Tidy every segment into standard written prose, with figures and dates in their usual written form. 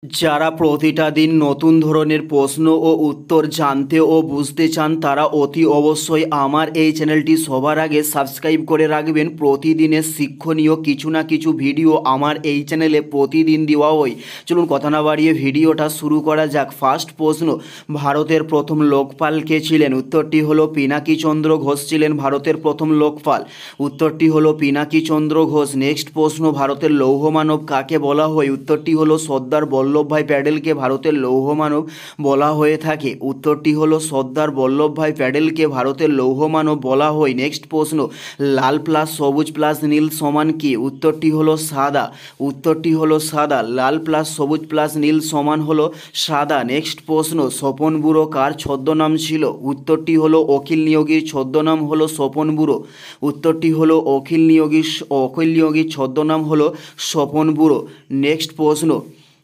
যারা প্রতিটা দিন নতুন ধরনের প্রশ্ন ও উত্তর জানতে ও বুঝতে চান তারা অতি অবশ্যই আমার এই চ্যানেলটি সবার আগে সাবস্ক্রাইব করে রাখবেন। প্রতিদিনের শিক্ষণীয় কিছু না কিছু ভিডিও আমার এই চ্যানেলে প্রতিদিন দেওয়া হয়। চলুন কথা না বাড়িয়ে ভিডিওটা শুরু করা যাক। ফার্স্ট প্রশ্ন, ভারতের প্রথম লোকপাল কে ছিলেন? উত্তরটি হলো পিনাকি চন্দ্র ঘোষ ছিলেন ভারতের প্রথম লোকপাল। উত্তরটি হলো পিনাকি চন্দ্র ঘোষ। নেক্সট প্রশ্ন, ভারতের লৌহ মানব কাকে বলা হয়? উত্তরটি হলো সর্দার বল্লভভাই প্যাটেলকে ভারতের লৌহ মানব বলা হয়ে থাকে। উত্তরটি হলো সর্দার বল্লভভাই প্যাটেলকে ভারতের লৌহ মানব বলা হয়। নেক্সট প্রশ্ন, লাল প্লাস সবুজ প্লাস নীল সমান কি? উত্তরটি হলো সাদা। উত্তরটি হলো সাদা। লাল প্লাস সবুজ প্লাস নীল সমান হলো সাদা। নেক্সট প্রশ্ন, স্বপন বুড়ো কার ছদ্মনাম ছিল? উত্তরটি হলো অখিল নিয়োগীর ছদ্মনাম হলো স্বপন বুড়ো। উত্তরটি হলো অখিল নিয়োগীর ছদ্মনাম হলো স্বপন বুড়ো।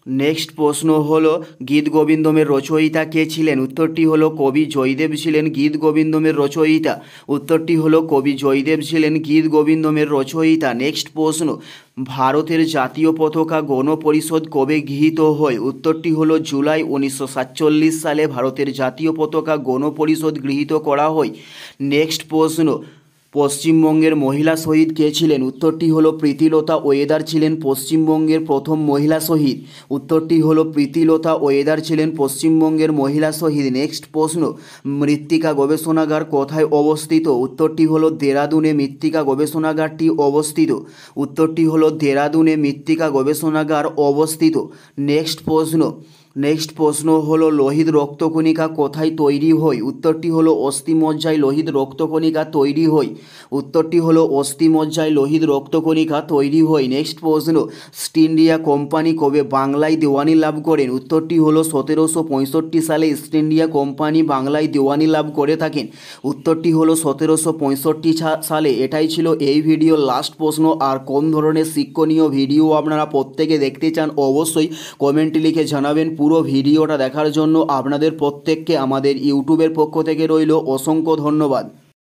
নেক্সট প্রশ্ন হলো গীত গোবিন্দমের রচয়িতা কে ছিলেন? উত্তরটি হলো কবি জয়দেব ছিলেন গীত গোবিন্দমের রচয়িতা। উত্তরটি হলো কবি জয়দেব ছিলেন গীত গোবিন্দমের রচয়িতা। নেক্সট প্রশ্ন, ভারতের জাতীয় পতাকা গণপরিষদ কবে গৃহীত হয়? উত্তরটি হলো জুলাই 1947 সালে ভারতের জাতীয় পতাকা গণপরিষদ গৃহীত করা হয়। নেক্সট প্রশ্ন, পশ্চিমবঙ্গের মহিলা শহীদ কে ছিলেন? উত্তরটি হলো প্রীতিলতা ওয়েদার ছিলেন পশ্চিমবঙ্গের প্রথম মহিলা শহীদ। উত্তরটি হলো প্রীতিলতা ওয়েদার ছিলেন পশ্চিমবঙ্গের মহিলা শহীদ। নেক্সট প্রশ্ন, মৃত্তিকা গবেষণাগার কোথায় অবস্থিত? উত্তরটি হলো দেরাদুনে মৃত্তিকা গবেষণাগারটি অবস্থিত। উত্তরটি হলো দেরাদুনে মৃত্তিকা গবেষণাগার অবস্থিত। নেক্সট প্রশ্ন হলো লোহিত রক্তকণিকা কোথায় তৈরি হয়? উত্তরটি হলো অস্থিমজ্জায় লোহিত রক্তকণিকা তৈরি হয়। উত্তরটি হলো অস্থিমজ্জায় লোহিত রক্তকণিকা তৈরি হয়। নেক্সট প্রশ্ন, ইস্ট ইন্ডিয়া কোম্পানি কবে বাংলায় দেওয়ানি লাভ করেন? উত্তরটি হলো 1765 সালে ইস্ট ইন্ডিয়া কোম্পানি বাংলায় দেওয়ানি লাভ করে থাকেন। উত্তরটি হলো 1765 সালে। এটাই ছিল এই ভিডিওর লাস্ট প্রশ্ন। আর কোন ধরনের শিক্ষণীয় ভিডিও আপনারা প্রত্যেকে দেখতে চান অবশ্যই কমেন্টে লিখে জানাবেন। পুরো ভিডিওটা দেখার জন্য আপনাদের প্রত্যেককে আমাদের ইউটিউবের পক্ষ থেকে রইল অসংখ্য ধন্যবাদ।